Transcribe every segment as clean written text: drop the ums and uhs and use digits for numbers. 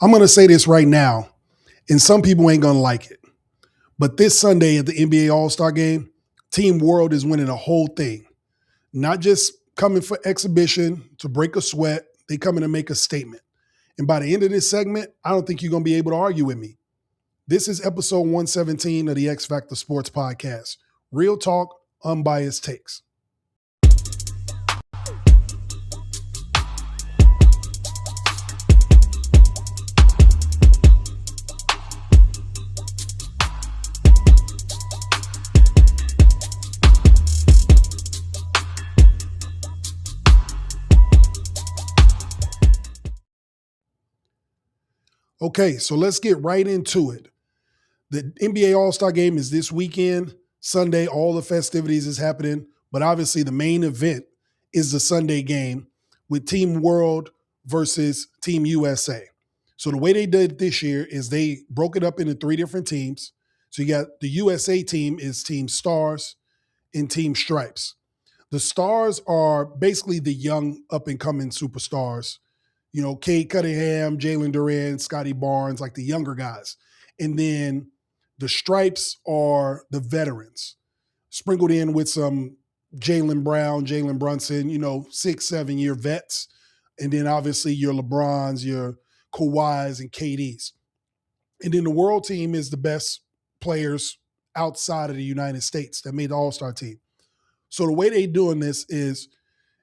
I'm going to say this right now, and some people ain't going to like it. But this Sunday at the NBA All-Star Game, Team World is winning the whole thing. Not just coming for exhibition to break a sweat. They coming to make a statement. And by the end of this segment, I don't think you're going to be able to argue with me. This is episode 117 of the X-Factor Sportz Podcast. Real talk, unbiased takes. Okay, so let's get right into it. The NBA All-Star Game is this weekend. Sunday, all the festivities is happening. But obviously the main event is the Sunday game with Team World versus Team USA. So the way they did it this year is they broke it up into three different teams. So you got the USA team is Team Stars and Team Stripes. The Stars are basically the young up-and-coming superstars. You know, Cade Cunningham, Jalen Duren, Scotty Barnes, like the younger guys. And then the Stripes are the veterans, sprinkled in with some Jaylen Brown, Jalen Brunson, 6-7 year vets. And then obviously your LeBrons, your Kawhis, and KDs. And then the world team is the best players outside of the United States that made the All-Star team. So the way they doing this is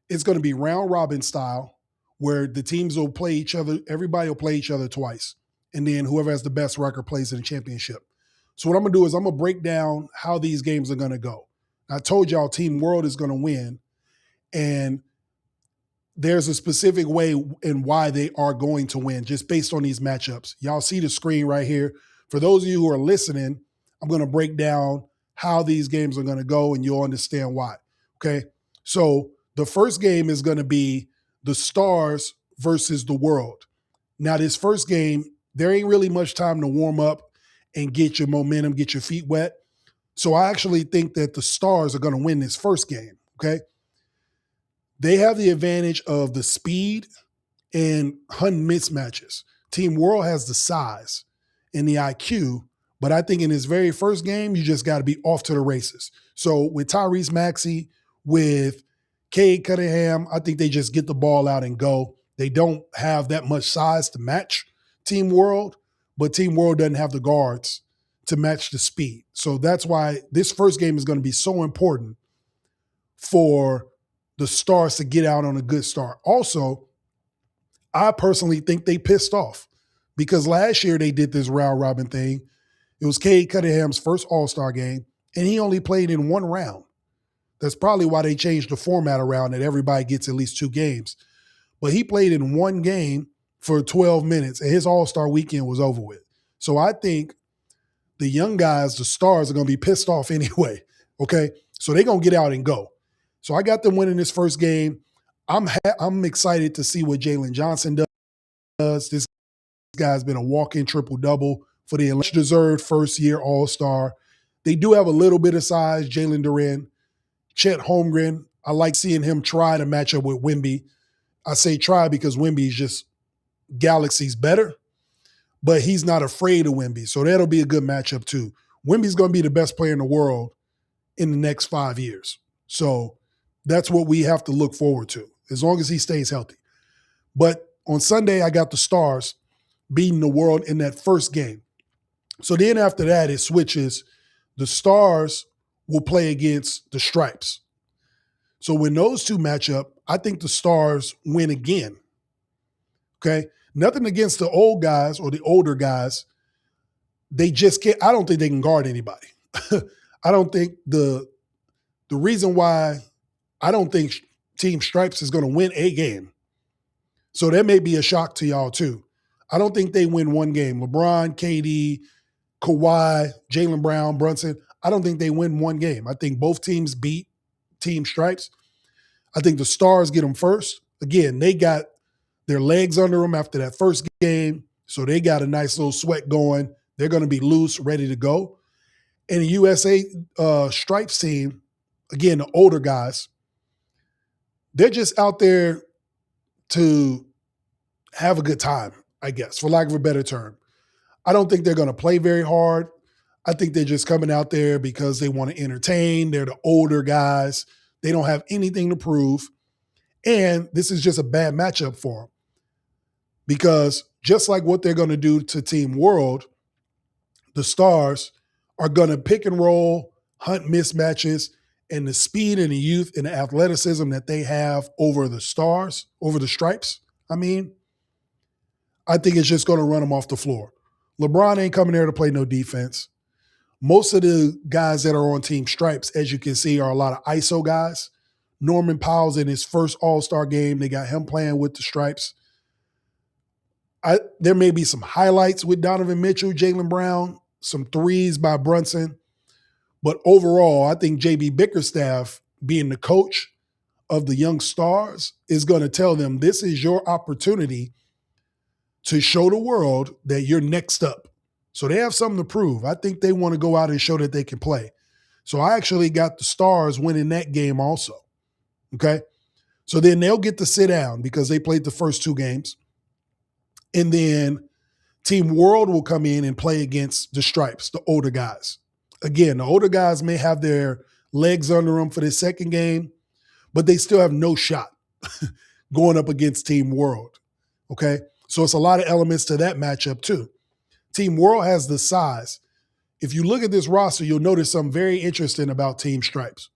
it's going to be round robin style, where the teams will play each other, everybody will play each other twice. And then whoever has the best record plays in the championship. So what I'm going to do is I'm going to break down how these games are going to go. I told y'all Team World is going to win. And there's a specific way and why they are going to win just based on these matchups. Y'all see the screen right here. For those of you who are listening, I'm going to break down how these games are going to go and you'll understand why. Okay. So the first game is going to be the Stars versus the World. Now, this first game, there ain't really much time to warm up and get your momentum, get your feet wet. So I actually think that the Stars are going to win this first game, okay? They have the advantage of the speed and hunting mismatches. Team World has the size and the IQ, but I think in this very first game, you just got to be off to the races. So with Tyrese Maxey, with Cade Cunningham, I think they just get the ball out and go. They don't have that much size to match Team World, but Team World doesn't have the guards to match the speed. So that's why this first game is going to be so important for the Stars to get out on a good start. Also, I personally think they pissed off because last year they did this round robin thing. It was Cade Cunningham's first All-Star game, and he only played in one round. That's probably why they changed the format around that everybody gets at least 2 games. But he played in one game for 12 minutes, and his All-Star weekend was over with. So I think the young guys, the Stars, are going to be pissed off anyway, okay? So they're going to get out and go. So I got them winning this first game. I'm excited to see what Jalen Johnson does. This guy's been a walk-in triple-double for the deserved first-year All-Star. They do have a little bit of size, Jalen Duren. Chet Holmgren, I like seeing him try to match up with Wemby. I say try because Wemby is just galaxies better, but he's not afraid of Wemby. So that'll be a good matchup too. Wemby's going to be the best player in the world in the next 5 years. So that's what we have to look forward to, as long as he stays healthy. But on Sunday, I got the Stars beating the World in that first game. So then after that, it switches. The Stars will play against the Stripes. So when those two match up, I think the Stars win again. Okay? Nothing against the old guys or the older guys. They just can't, I don't think they can guard anybody. I don't think the reason why I don't think Team Stripes is going to win a game. So that may be a shock to y'all too. I don't think they win one game. LeBron, KD, Kawhi, Jaylen Brown, Brunson, I don't think they win one game. I think both teams beat Team Stripes. I think the Stars get them first. Again, they got their legs under them after that first game, so they got a nice little sweat going. They're going to be loose, ready to go. And the USA Stripes team, again, the older guys, they're just out there to have a good time. I guess, for lack of a better term. I don't think they're going to play very hard. I think they're just coming out there because they want to entertain. They're the older guys. They don't have anything to prove. And this is just a bad matchup for them. Because just like what they're going to do to Team World, the Stars are going to pick and roll, hunt mismatches, and the speed and the youth and the athleticism that they have over the Stars, over the Stripes, I think it's just going to run them off the floor. LeBron ain't coming there to play no defense. Most of the guys that are on Team Stripes, as you can see, are a lot of ISO guys. Norman Powell's in his first All-Star game. They got him playing with the Stripes. There may be some highlights with Donovan Mitchell, Jaylen Brown, some threes by Brunson. But overall, I think J.B. Bickerstaff, being the coach of the young stars, is going to tell them this is your opportunity to show the world that you're next up. So they have something to prove. I think they want to go out and show that they can play. So I actually got the Stars winning that game also. Okay? So then they'll get to sit down because they played the first two games. And then Team World will come in and play against the Stripes, the older guys. Again, the older guys may have their legs under them for the second game, but they still have no shot going up against Team World. Okay? So it's a lot of elements to that matchup too. Team World has the size. If you look at this roster, you'll notice something very interesting about Team Stripes.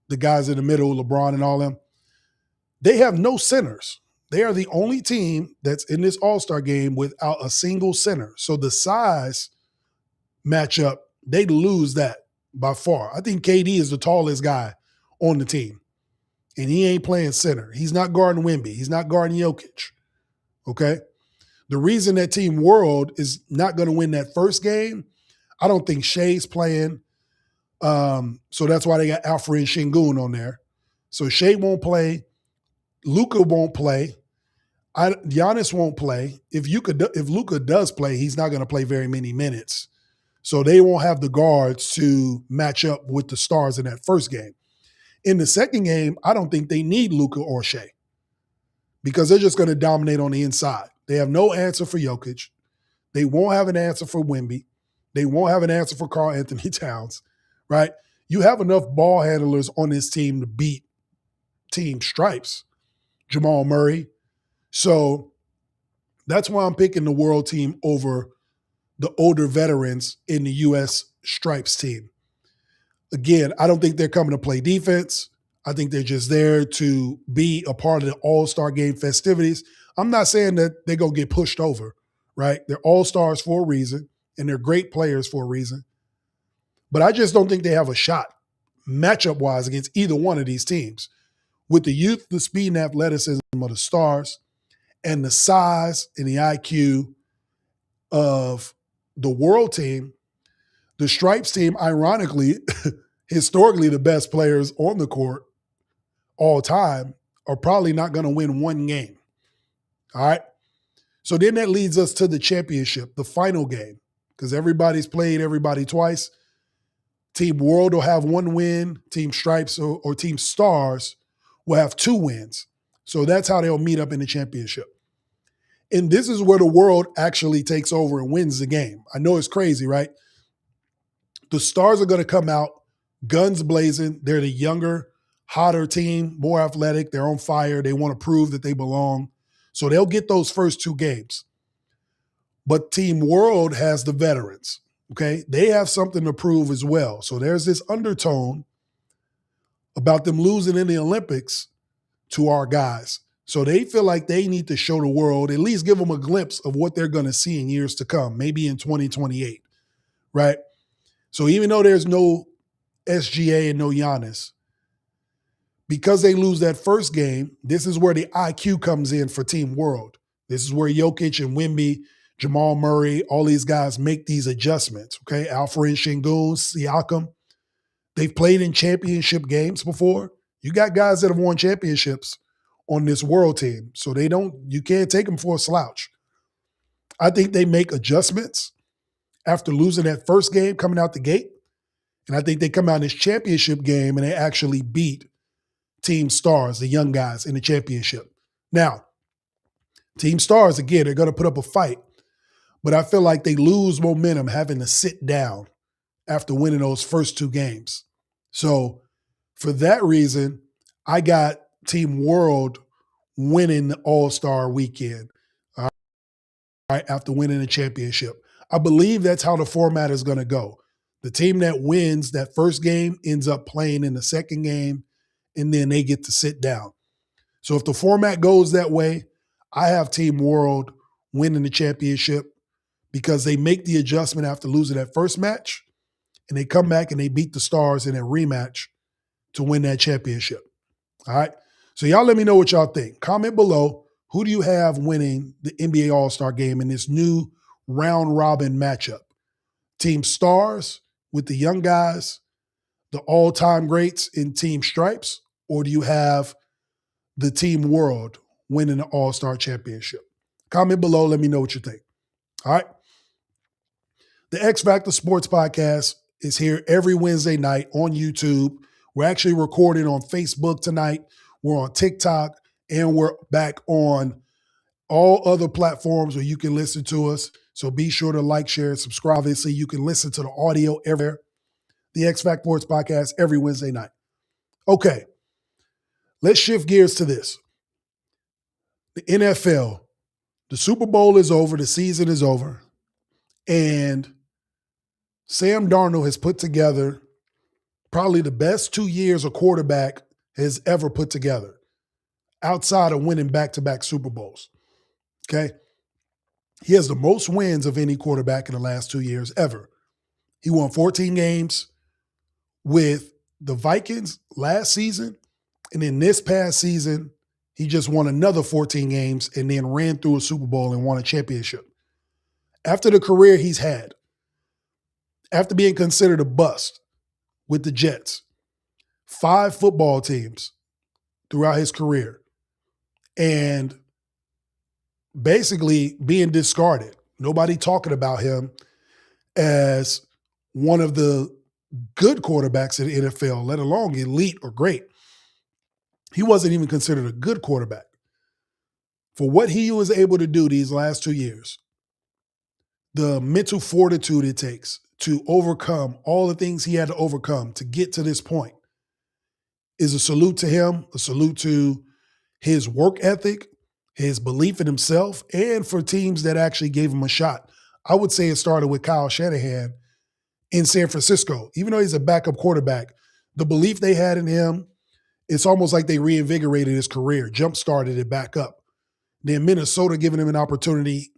The guys in the middle, LeBron and all them, they have no centers. They are the only team that's in this All-Star game without a single center. So the size matchup, they lose that by far. I think KD is the tallest guy on the team, and he ain't playing center. He's not guarding Wemby. He's not guarding Jokic, okay? The reason that Team World is not going to win that first game, I don't think Shea's playing. So that's why they got Alfred Şengün on there. So Shea won't play. Luka won't play. Giannis won't play. If Luka does play, he's not going to play very many minutes. So they won't have the guards to match up with the Stars in that first game. In the second game, I don't think they need Luka or Shea because they're just going to dominate on the inside. They have no answer for Jokic. They won't have an answer for Wemby. They won't have an answer for Karl Anthony Towns, right? You have enough ball handlers on this team to beat Team Stripes, Jamal Murray. So that's why I'm picking the World team over the older veterans in the U.S. Stripes team. Again, I don't think they're coming to play defense. I think they're just there to be a part of the All-Star game festivities. I'm not saying that they're going to get pushed over, right? They're All-Stars for a reason, and they're great players for a reason. But I just don't think they have a shot matchup-wise against either one of these teams. With the youth, the speed and athleticism of the Stars, and the size and the IQ of the World team, the Stripes team, ironically, historically the best players on the court all time, are probably not going to win one game. All right? So then that leads us to the championship, the final game, because everybody's played everybody twice. Team World will have one win. Team Stripes or Team Stars will have two wins. So that's how they'll meet up in the championship. And this is where the World actually takes over and wins the game. I know it's crazy, right? The Stars are going to come out guns blazing. They're the younger, hotter team, more athletic. They're on fire. They want to prove that they belong. So they'll get those first two games. But Team World has the veterans, okay? They have something to prove as well. So there's this undertone about them losing in the Olympics to our guys. So they feel like they need to show the world, at least give them a glimpse of what they're going to see in years to come, maybe in 2028, right? So even though there's no SGA and no Giannis, because they lose that first game, this is where the IQ comes in for Team World. This is where Jokic and Wemby, Jamal Murray, all these guys make these adjustments, okay? Alfred Şengün, Siakam, they've played in championship games before. You got guys that have won championships on this World team, so you can't take them for a slouch. I think they make adjustments after losing that first game coming out the gate, and I think they come out in this championship game and they actually beat Team Stars, the young guys, in the championship. Now, Team stars, again, they're going to put up a fight. But I feel like they lose momentum having to sit down after winning those first two games. So for that reason, I got Team World winning the All-Star weekend, all right, after winning the championship. I believe that's how the format is going to go. The team that wins that first game ends up playing in the second game, and then they get to sit down. So if the format goes that way, I have Team World winning the championship because they make the adjustment after losing that first match, and they come back and they beat the Stars in a rematch to win that championship. All right? So y'all let me know what y'all think. Comment below, who do you have winning the NBA All-Star game in this new round-robin matchup? Team Stars with the young guys, the all-time greats in Team Stripes, or do you have the Team World winning the All-Star championship? Comment below. Let me know what you think. All right? The X-Factor Sportz Podcast is here every Wednesday night on YouTube. We're actually recording on Facebook tonight. We're on TikTok, and we're back on all other platforms where you can listen to us. So be sure to like, share, and subscribe. Obviously, you can listen to the audio everywhere. The X-Factor Sportz Podcast every Wednesday night. Okay, let's shift gears to this. The NFL, the Super Bowl is over, the season is over, and Sam Darnold has put together probably the best 2 years a quarterback has ever put together, outside of winning back-to-back Super Bowls. Okay? He has the most wins of any quarterback in the last 2 years ever. He won 14 games with the Vikings last season, and then this past season, he just won another 14 games and then ran through a Super Bowl and won a championship. After the career he's had, after being considered a bust with the Jets, 5 football teams throughout his career, and basically being discarded. Nobody talking about him as one of the good quarterbacks in the NFL, let alone elite or great. He wasn't even considered a good quarterback. For what he was able to do these last 2 years, the mental fortitude it takes to overcome all the things he had to overcome to get to this point is a salute to him, a salute to his work ethic, his belief in himself, and for teams that actually gave him a shot. I would say it started with Kyle Shanahan in San Francisco. Even though he's a backup quarterback, the belief they had in him, it's almost like they reinvigorated his career, jump-started it back up. Then Minnesota giving him an opportunity.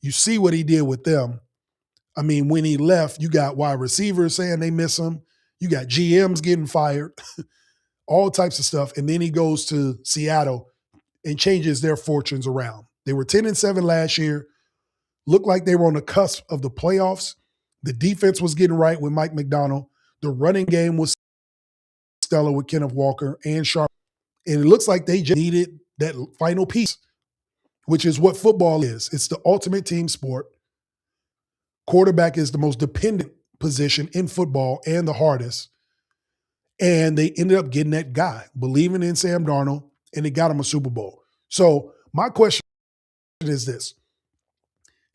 You see what he did with them. I mean, when he left, you got wide receivers saying they miss him. You got GMs getting fired, all types of stuff. And then he goes to Seattle and changes their fortunes around. They were 10-7 last year, looked like they were on the cusp of the playoffs. The defense was getting right with Mike McDonald. The running game was stellar with Kenneth Walker and Sharp. And it looks like they just needed that final piece, which is what football is. It's the ultimate team sport. Quarterback is the most dependent position in football and the hardest. And they ended up getting that guy, believing in Sam Darnold, and they got him a Super Bowl. So my question is this.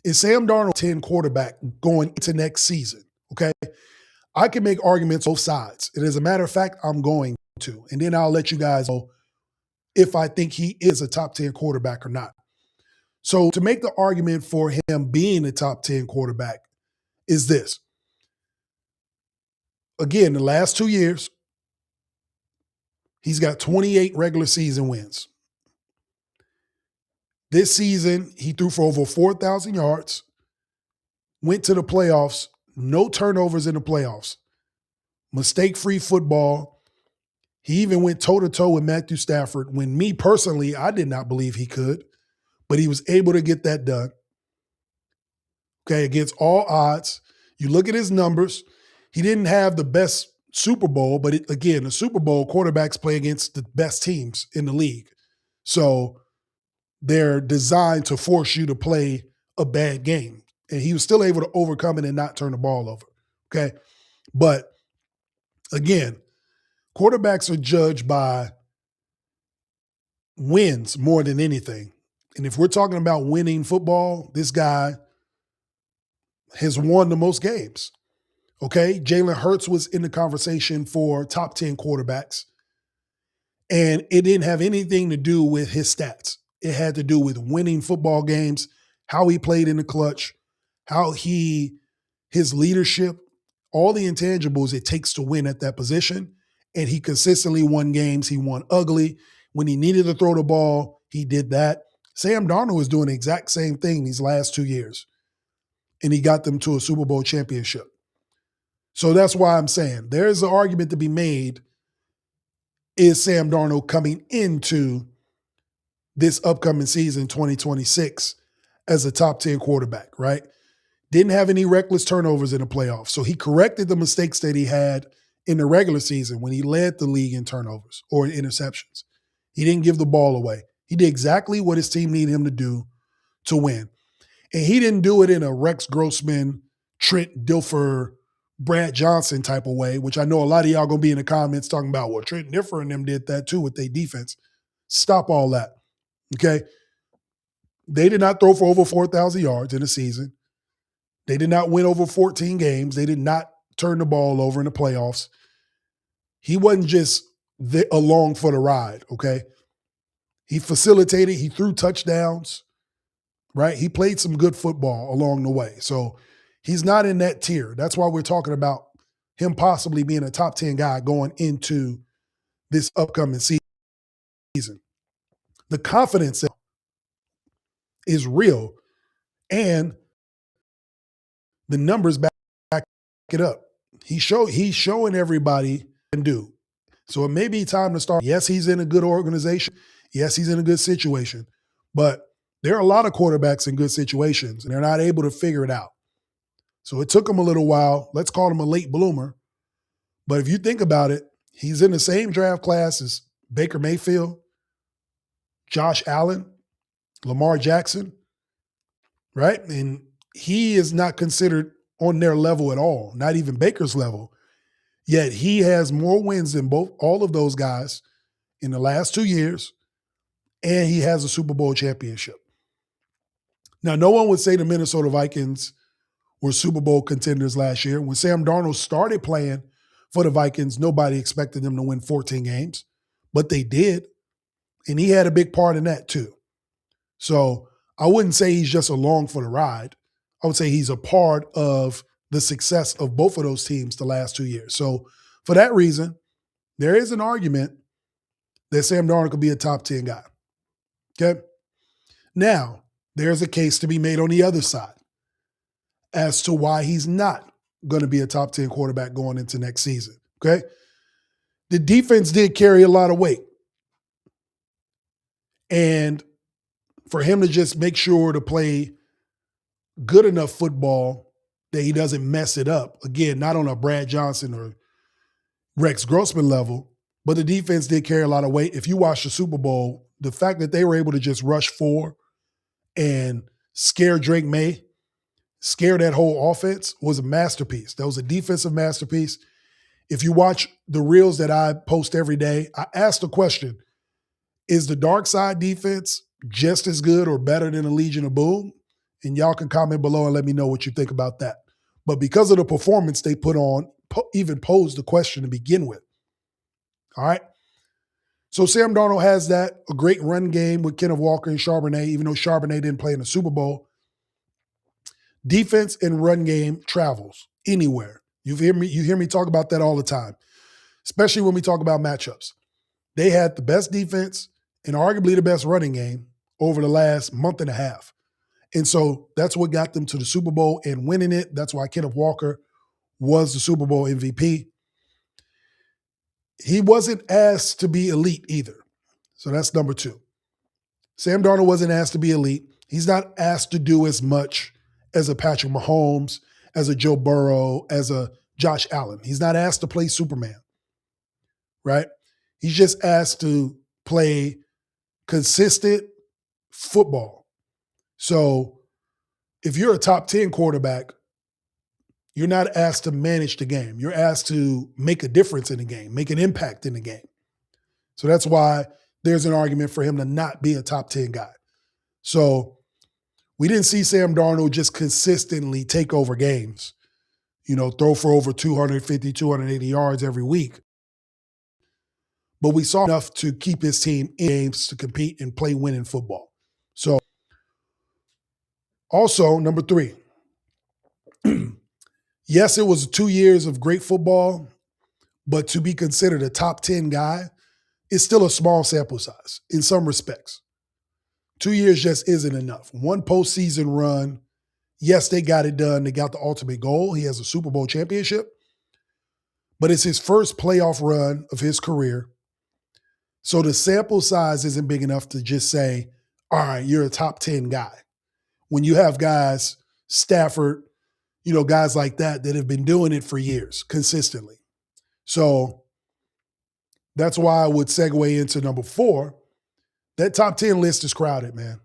Is Sam Darnold 10 quarterback going into next season? Okay. I can make arguments both sides. And as a matter of fact, I'm going to. And then I'll let you guys know if I think he is a top 10 quarterback or not. So to make the argument for him being a top 10 quarterback is this. Again, the last 2 years, he's got 28 regular season wins. This season, he threw for over 4,000 yards, went to the playoffs, no turnovers in the playoffs, mistake-free football. He even went toe-to-toe with Matthew Stafford when me personally, I did not believe he could, but he was able to get that done. Okay, against all odds. You look at his numbers, he didn't have the best Super Bowl, but again, the Super Bowl quarterbacks play against the best teams in the league. So they're designed to force you to play a bad game. And he was still able to overcome it and not turn the ball over. Okay. But again, quarterbacks are judged by wins more than anything. And if we're talking about winning football, this guy has won the most games. Okay, Jalen Hurts was in the conversation for top 10 quarterbacks, and it didn't have anything to do with his stats. It had to do with winning football games, how he played in the clutch, his leadership, all the intangibles it takes to win at that position. And he consistently won games. He won ugly. When he needed to throw the ball, he did that. Sam Darnold is doing the exact same thing these last 2 years, and he got them to a Super Bowl championship. So that's why I'm saying there's an argument to be made. Is Sam Darnold coming into this upcoming season, 2026, as a top 10 quarterback, right? Didn't have any reckless turnovers in the playoffs. So he corrected the mistakes that he had in the regular season when he led the league in turnovers or in interceptions. He didn't give the ball away. He did exactly what his team needed him to do to win. And he didn't do it in a Rex Grossman, Trent Dilfer, Brad Johnson type of way, which I know a lot of y'all going to be in the comments talking about, well, Trent Dilfer and them did that too with their defense. Stop all that, okay? They did not throw for over 4,000 yards in a season. They did not win over 14 games. They did not turn the ball over in the playoffs. He wasn't just along for the ride, okay? He facilitated. He threw touchdowns, right? He played some good football along the way. So he's not in that tier. That's why we're talking about him possibly being a top 10 guy going into this upcoming season. The confidence is real, and the numbers back it up. He's showing everybody can do. So it may be time to start. Yes, he's in a good organization. Yes, he's in a good situation. But there are a lot of quarterbacks in good situations, and they're not able to figure it out. So it took him a little while. Let's call him a late bloomer. But if you think about it, he's in the same draft class as Baker Mayfield, Josh Allen, Lamar Jackson, right? And he is not considered on their level at all, not even Baker's level. Yet he has more wins than all of those guys in the last 2 years, and he has a Super Bowl championship. Now, no one would say the Minnesota Vikings were Super Bowl contenders last year. When Sam Darnold started playing for the Vikings, nobody expected them to win 14 games, but they did, and he had a big part in that too. So I wouldn't say he's just along for the ride. I would say he's a part of the success of both of those teams the last 2 years. So for that reason, there is an argument that Sam Darnold could be a top 10 guy. Okay? Now, there's a case to be made on the other side as to why he's not going to be a top 10 quarterback going into next season. Okay? The defense did carry a lot of weight. And for him to just make sure to play good enough football that he doesn't mess it up, again, not on a Brad Johnson or Rex Grossman level, but the defense did carry a lot of weight. If you watch the Super Bowl, the fact that they were able to just rush 4 and scare Drake May, scare that whole offense was a masterpiece. That was a defensive masterpiece. If you watch the reels that I post every day, I ask the question, is the dark side defense just as good or better than the Legion of Boom? And y'all can comment below and let me know what you think about that. But because of the performance they put on, even posed the question to begin with. All right? So Sam Darnold has that, a great run game with Kenneth Walker and Charbonnet, even though Charbonnet didn't play in the Super Bowl. Defense and run game travels anywhere. You hear me talk about that all the time, especially when we talk about matchups. They had the best defense and arguably the best running game over the last month and a half. And so that's what got them to the Super Bowl and winning it. That's why Kenneth Walker was the Super Bowl MVP. He wasn't asked to be elite either. So that's number 2. Sam Darnold wasn't asked to be elite. He's not asked to do as much as a Patrick Mahomes, as a Joe Burrow, as a Josh Allen. He's not asked to play Superman, right? He's just asked to play consistent football. So if you're a top 10 quarterback, you're not asked to manage the game. You're asked to make a difference in the game, make an impact in the game. So that's why there's an argument for him to not be a top 10 guy. So we didn't see Sam Darnold just consistently take over games, throw for over 250, 280 yards every week. But we saw enough to keep his team in games to compete and play winning football. So also, number 3, yes, it was 2 years of great football, but to be considered a top 10 guy is still a small sample size in some respects. 2 years just isn't enough. One postseason run, yes, they got it done. They got the ultimate goal. He has a Super Bowl championship, but it's his first playoff run of his career. So the sample size isn't big enough to just say, all right, you're a top 10 guy. When you have guys, Stafford, guys like that have been doing it for years consistently. So that's why I would segue into number 4. That top 10 list is crowded, man.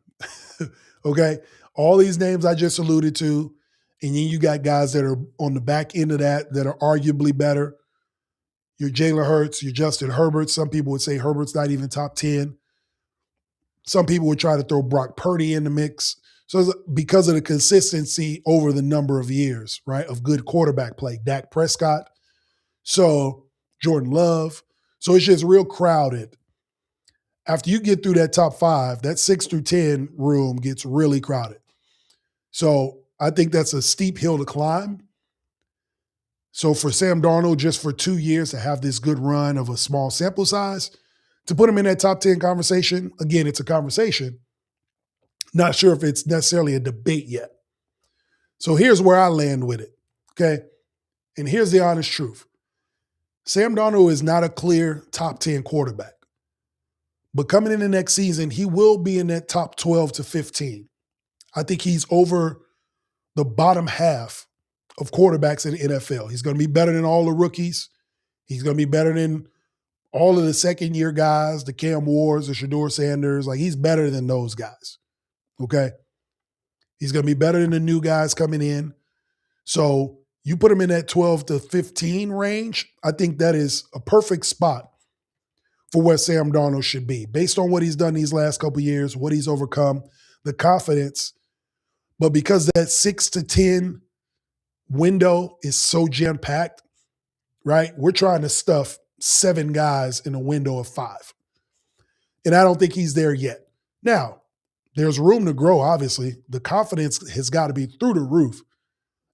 Okay? All these names I just alluded to, and then you got guys that are on the back end of that are arguably better. Your Jalen Hurts, your Justin Herbert. Some people would say Herbert's not even top 10. Some people would try to throw Brock Purdy in the mix. So it's because of the consistency over the number of years, right, of good quarterback play. Dak Prescott. So Jordan Love. So it's just real crowded. After you get through that top 5, that 6 through 10 room gets really crowded. So I think that's a steep hill to climb. So for Sam Darnold, just for 2 years to have this good run of a small sample size, to put him in that top 10 conversation, again, it's a conversation. Not sure if it's necessarily a debate yet. So here's where I land with it, okay? And here's the honest truth. Sam Darnold is not a clear top 10 quarterback. But coming into next season, he will be in that top 12 to 15. I think he's over the bottom half of quarterbacks in the NFL. He's going to be better than all the rookies. He's going to be better than all of the second-year guys, the Cam Wards, the Shedeur Sanders. Like, he's better than those guys, okay? He's going to be better than the new guys coming in. So you put him in that 12 to 15 range, I think that is a perfect spot for where Sam Darnold should be, based on what he's done these last couple of years, what he's overcome, the confidence. But because that 6 to 10 window is so jam-packed, right? We're trying to stuff 7 guys in a window of 5. And I don't think he's there yet. Now, there's room to grow, obviously. The confidence has got to be through the roof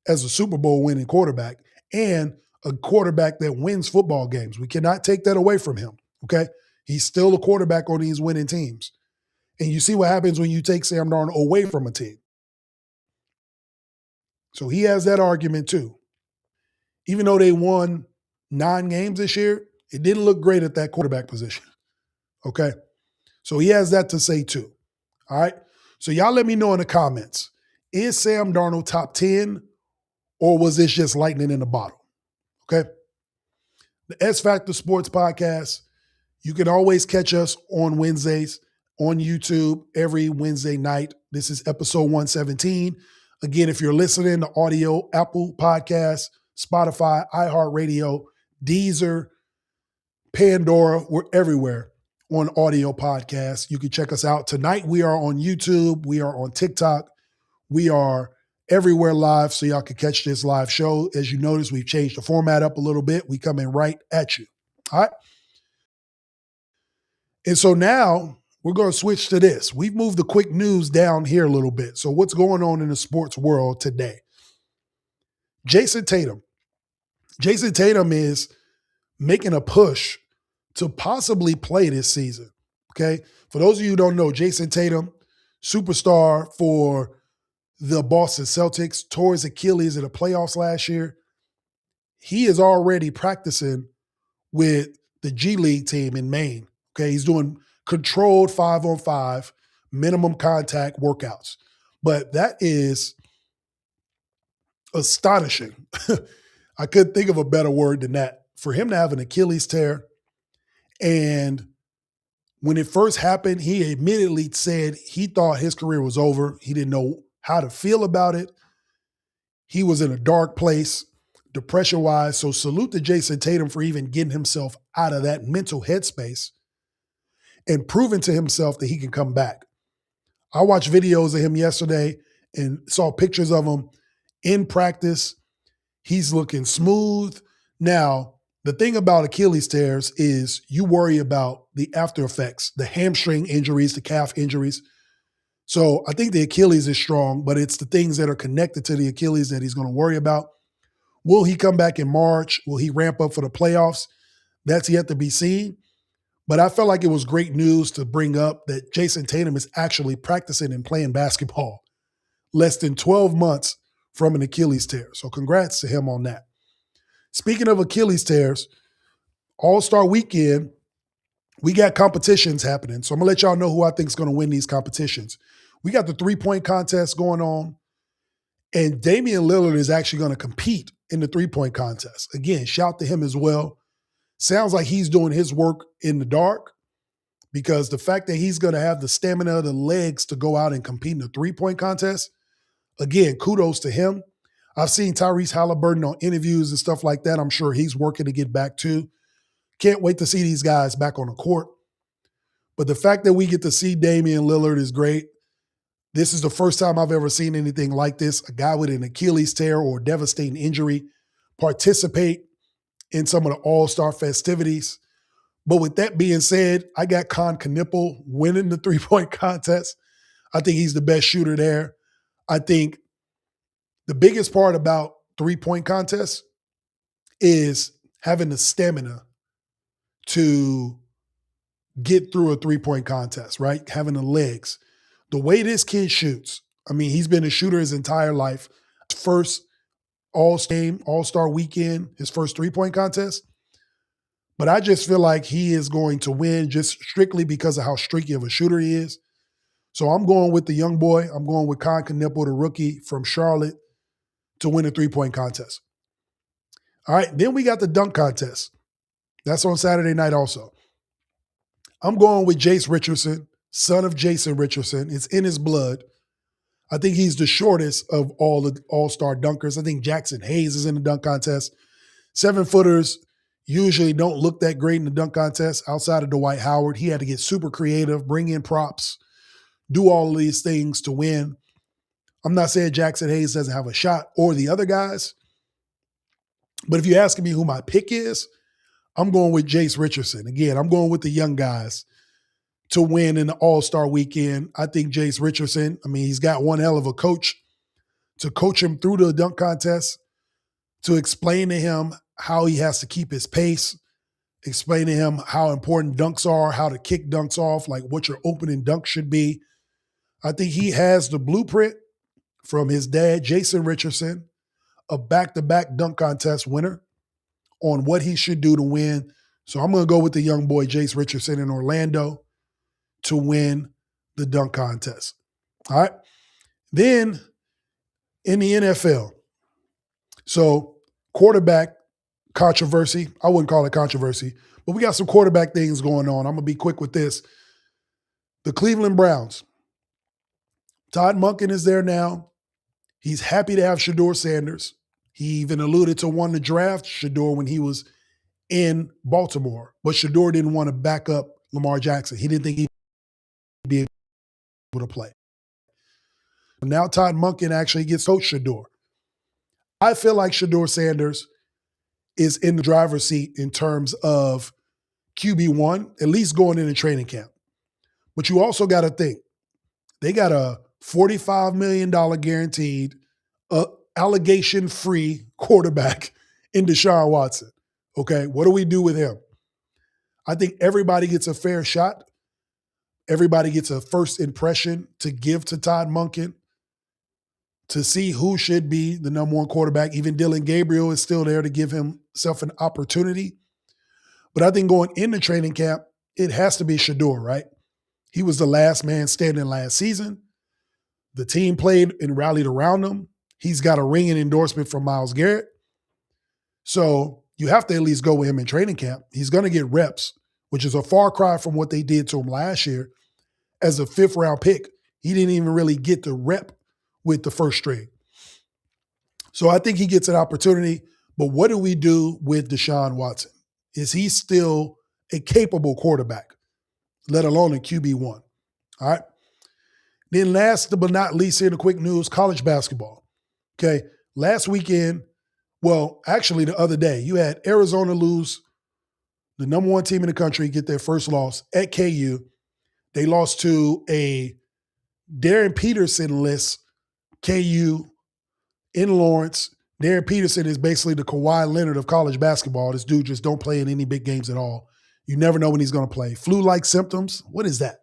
as a Super Bowl winning quarterback and a quarterback that wins football games. We cannot take that away from him, okay? He's still a quarterback on these winning teams. And you see what happens when you take Sam Darnold away from a team. So he has that argument too. Even though they won 9 games this year, it didn't look great at that quarterback position, okay? So he has that to say too, all right? So y'all let me know in the comments, is Sam Darnold top 10 or was this just lightning in a bottle, okay? The X-Factor Sportz Podcast, you can always catch us on Wednesdays on YouTube every Wednesday night. This is episode 117. Again, if you're listening to audio, Apple Podcasts, Spotify, iHeartRadio, Deezer, Pandora, we're everywhere on audio podcasts. You can check us out. Tonight, we are on YouTube. We are on TikTok. We are everywhere live, so y'all can catch this live show. As you notice, we've changed the format up a little bit. We come in right at you. All right? And so now we're going to switch to this. We've moved the quick news down here a little bit. So what's going on in the sports world today? Jayson Tatum. Jayson Tatum is making a push to possibly play this season, okay? For those of you who don't know, Jayson Tatum, superstar for the Boston Celtics, tore his Achilles in the playoffs last year. He is already practicing with the G League team in Maine, okay? He's doing controlled 5-on-5 minimum contact workouts. But that is astonishing. I couldn't think of a better word than that. For him to have an Achilles tear, and when it first happened, he immediately said he thought his career was over. He didn't know how to feel about it. He was in a dark place, depression-wise. So salute to Jayson Tatum for even getting himself out of that mental headspace and proving to himself that he can come back. I watched videos of him yesterday and saw pictures of him in practice. He's looking smooth. Now, the thing about Achilles tears is you worry about the after effects, the hamstring injuries, the calf injuries. So I think the Achilles is strong, but it's the things that are connected to the Achilles that he's going to worry about. Will he come back in March? Will he ramp up for the playoffs? That's yet to be seen. But I felt like it was great news to bring up that Jayson Tatum is actually practicing and playing basketball less than 12 months from an Achilles tear. So congrats to him on that. Speaking of Achilles tears, All-Star Weekend, we got competitions happening. So I'm going to let y'all know who I think is going to win these competitions. We got the three-point contest going on, and Damian Lillard is actually going to compete in the three-point contest. Again, shout to him as well. Sounds like he's doing his work in the dark, because the fact that he's going to have the stamina, the legs to go out and compete in the three-point contest, again, kudos to him. I've seen Tyrese Halliburton on interviews and stuff like that. I'm sure he's working to get back too. Can't wait to see these guys back on the court. But the fact that we get to see Damian Lillard is great. This is the first time I've ever seen anything like this. A guy with an Achilles tear or devastating injury participate in some of the all-star festivities. But with that being said, I got Con Knipple winning the three-point contest. I think he's the best shooter there. I think the biggest part about three-point contests is having the stamina to get through a three-point contest, right? Having the legs. The way this kid shoots, I mean, he's been a shooter his entire life. First All-Star Weekend, his first three-point contest. But I just feel like he is going to win just strictly because of how streaky of a shooter he is. So I'm going with the young boy. I'm going with Con Knipple, the rookie from Charlotte, to win a three-point contest. All right, then we got the dunk contest. That's on Saturday night also. I'm going with Jace Richardson, son of Jason Richardson. It's in his blood. I think he's the shortest of all the all-star dunkers. I think Jackson Hayes is in the dunk contest. 7-footers usually don't look that great in the dunk contest outside of Dwight Howard. He had to get super creative, bring in props, do all of these things to win. I'm not saying Jackson Hayes doesn't have a shot or the other guys, but if you're asking me who my pick is, I'm going with Jace Richardson. Again, I'm going with the young guys to win in the All-Star Weekend. I think Jace Richardson, I mean, he's got one hell of a coach to coach him through the dunk contest, to explain to him how he has to keep his pace, explain to him how important dunks are, how to kick dunks off, like what your opening dunk should be. I think he has the blueprint from his dad, Jason Richardson, a back-to-back dunk contest winner, on what he should do to win. So I'm going to go with the young boy, Jace Richardson in Orlando, to win the dunk contest. All right. Then in the NFL, so quarterback controversy. I wouldn't call it controversy, but we got some quarterback things going on. I'm going to be quick with this. The Cleveland Browns. Todd Monken is there now. He's happy to have Shedeur Sanders. He even alluded to wanting to draft Shedeur when he was in Baltimore, but Shedeur didn't want to back up Lamar Jackson. He didn't think he'd be able to play. Now Todd Monken actually gets coach Shedeur. I feel like Shedeur Sanders is in the driver's seat in terms of QB1, at least going into training camp. But you also got to think, they got a $45 million guaranteed, allegation-free quarterback in Deshaun Watson. Okay, what do we do with him? I think everybody gets a fair shot. Everybody gets a first impression to give to Todd Monken to see who should be the number one quarterback. Even Dylan Gabriel is still there to give himself an opportunity. But I think going into training camp, it has to be Shedeur, right? He was the last man standing last season. The team played and rallied around him. He's got a ringing endorsement from Myles Garrett. So you have to at least go with him in training camp. He's going to get reps, which is a far cry from what they did to him last year as a 5th-round pick. He didn't even really get the rep with the first string. So I think he gets an opportunity. But what do we do with Deshaun Watson? Is he still a capable quarterback, let alone a QB1? All right. Then last but not least, here in the quick news, college basketball. Okay. Last weekend, well, actually the other day, you had Arizona lose, the number one team in the country, get their first loss at KU. They lost to a Darren Peterson-less KU in Lawrence. Darren Peterson is basically the Kawhi Leonard of college basketball. This dude just don't play in any big games at all. You never know when he's going to play. Flu-like symptoms, what is that?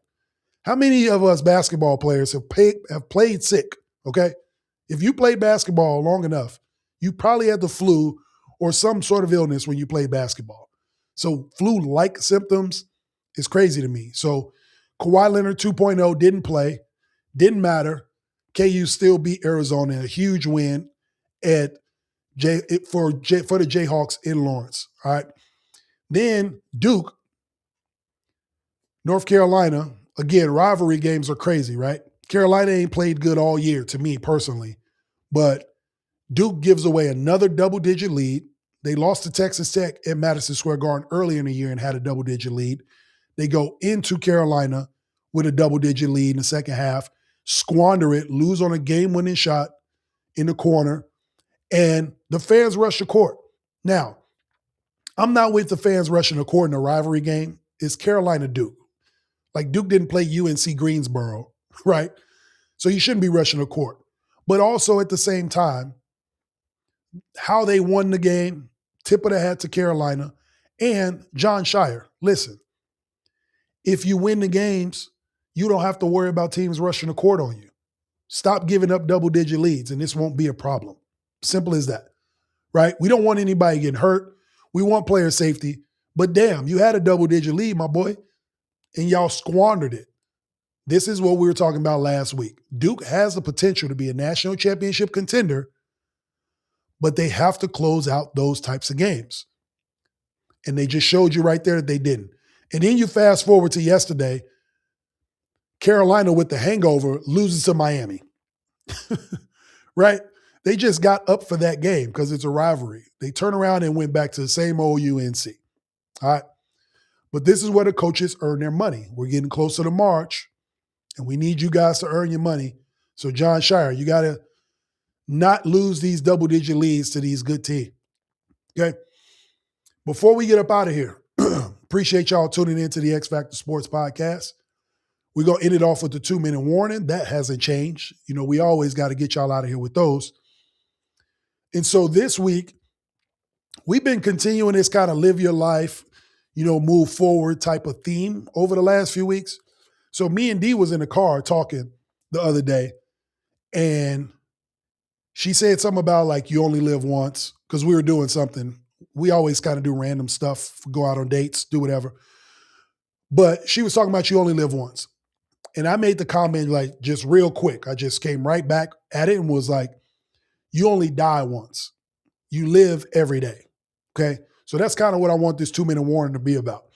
How many of us basketball players have played sick, okay? If you played basketball long enough, you probably had the flu or some sort of illness when you played basketball. So flu-like symptoms is crazy to me. So Kawhi Leonard 2.0 didn't play, didn't matter. KU still beat Arizona, a huge win for the Jayhawks in Lawrence, all right? Then Duke, North Carolina, again, rivalry games are crazy, right? Carolina ain't played good all year to me personally, but Duke gives away another double-digit lead. They lost to Texas Tech at Madison Square Garden earlier in the year and had a double-digit lead. They go into Carolina with a double-digit lead in the second half, squander it, lose on a game-winning shot in the corner, and the fans rush the court. Now, I'm not with the fans rushing the court in a rivalry game. It's Carolina-Duke. Like Duke didn't play UNC Greensboro, right? So you shouldn't be rushing the court. But also at the same time, how they won the game, tip of the hat to Carolina, and John Shire. Listen, if you win the games, you don't have to worry about teams rushing the court on you. Stop giving up double-digit leads, and this won't be a problem. Simple as that, right? We don't want anybody getting hurt. We want player safety. But damn, you had a double-digit lead, my boy, and y'all squandered it. This is what we were talking about last week. Duke has the potential to be a national championship contender, but they have to close out those types of games. And they just showed you right there that they didn't. And then you fast forward to yesterday, Carolina with the hangover loses to Miami, right? They just got up for that game because it's a rivalry. They turn around and went back to the same old UNC, all right? But this is where the coaches earn their money. We're getting closer to March, and we need you guys to earn your money. So John Shire, you got to not lose these double-digit leads to these good teams, okay? Before we get up out of here, appreciate y'all tuning in to the X-Factor Sportz Podcast. We're going to end it off with the 2-minute warning. That hasn't changed. You know, we always got to get y'all out of here with those. And so this week, we've been continuing this kind of live your life, you know, move forward type of theme over the last few weeks. So me and Dee was in the car talking the other day, and she said something about like you only live once because we were doing something. We always kind of do random stuff, go out on dates, do whatever. But she was talking about you only live once. And I made the comment like just real quick. I just came right back at it and was like, you only die once. You live every day, okay? So that's kind of what I want this 2-minute warning to be about.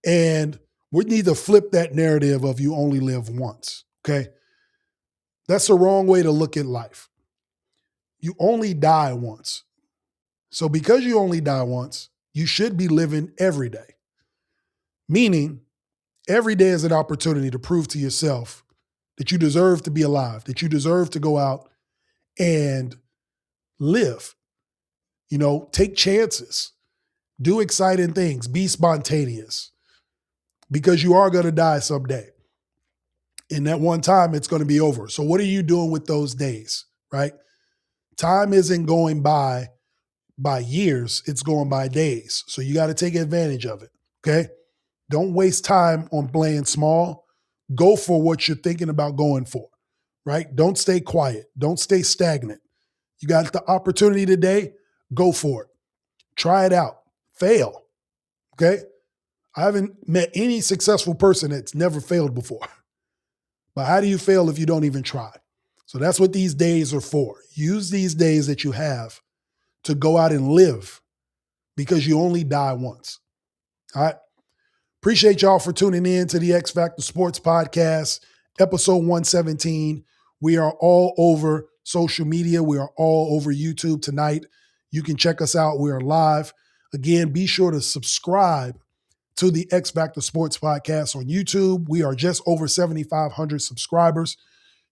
And we need to flip that narrative of you only live once, okay? That's the wrong way to look at life. You only die once. So because you only die once, you should be living every day. Meaning, every day is an opportunity to prove to yourself that you deserve to be alive, that you deserve to go out and live. You know, take chances, do exciting things, be spontaneous, because you are going to die someday. And that one time it's going to be over. So what are you doing with those days, right? Time isn't going by years, it's going by days. So you got to take advantage of it, okay? Don't waste time on playing small. Go for what you're thinking about going for, right? Don't stay quiet. Don't stay stagnant. You got the opportunity today, go for it. Try it out. Fail, okay? I haven't met any successful person that's never failed before. But how do you fail if you don't even try? So that's what these days are for. Use these days that you have to go out and live because you only die once, all right? Appreciate y'all for tuning in to the X-Factor Sportz Podcast, episode 117. We are all over social media. We are all over YouTube tonight. You can check us out. We are live. Again, be sure to subscribe to the X-Factor Sportz Podcast on YouTube. We are just over 7,500 subscribers.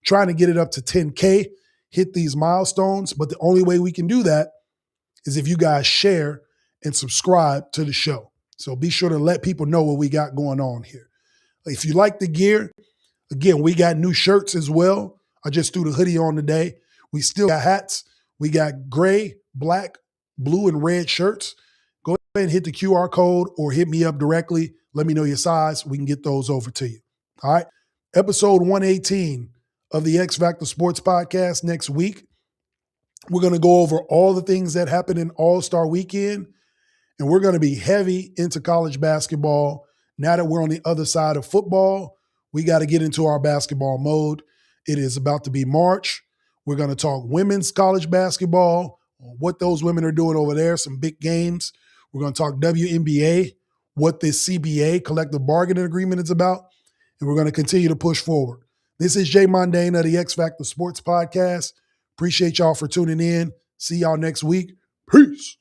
trying to get it up to 10K, hit these milestones. But the only way we can do that is if you guys share and subscribe to the show. So be sure to let people know what we got going on here. If you like the gear, again, we got new shirts as well. I just threw the hoodie on today. We still got hats. We got gray, black, blue, and red shirts. Go ahead and hit the QR code or hit me up directly. Let me know your size. We can get those over to you. All right. Episode 118 of the X-Factor Sportz Podcast next week. We're going to go over all the things that happened in All-Star Weekend, and we're going to be heavy into college basketball. Now that we're on the other side of football, we got to get into our basketball mode. It is about to be March. We're going to talk women's college basketball, what those women are doing over there, some big games. We're going to talk WNBA, what this CBA, collective bargaining agreement, is about, and we're going to continue to push forward. This is Jay Mondane of the X-Factor Sportz Podcast. Appreciate y'all for tuning in. See y'all next week. Peace.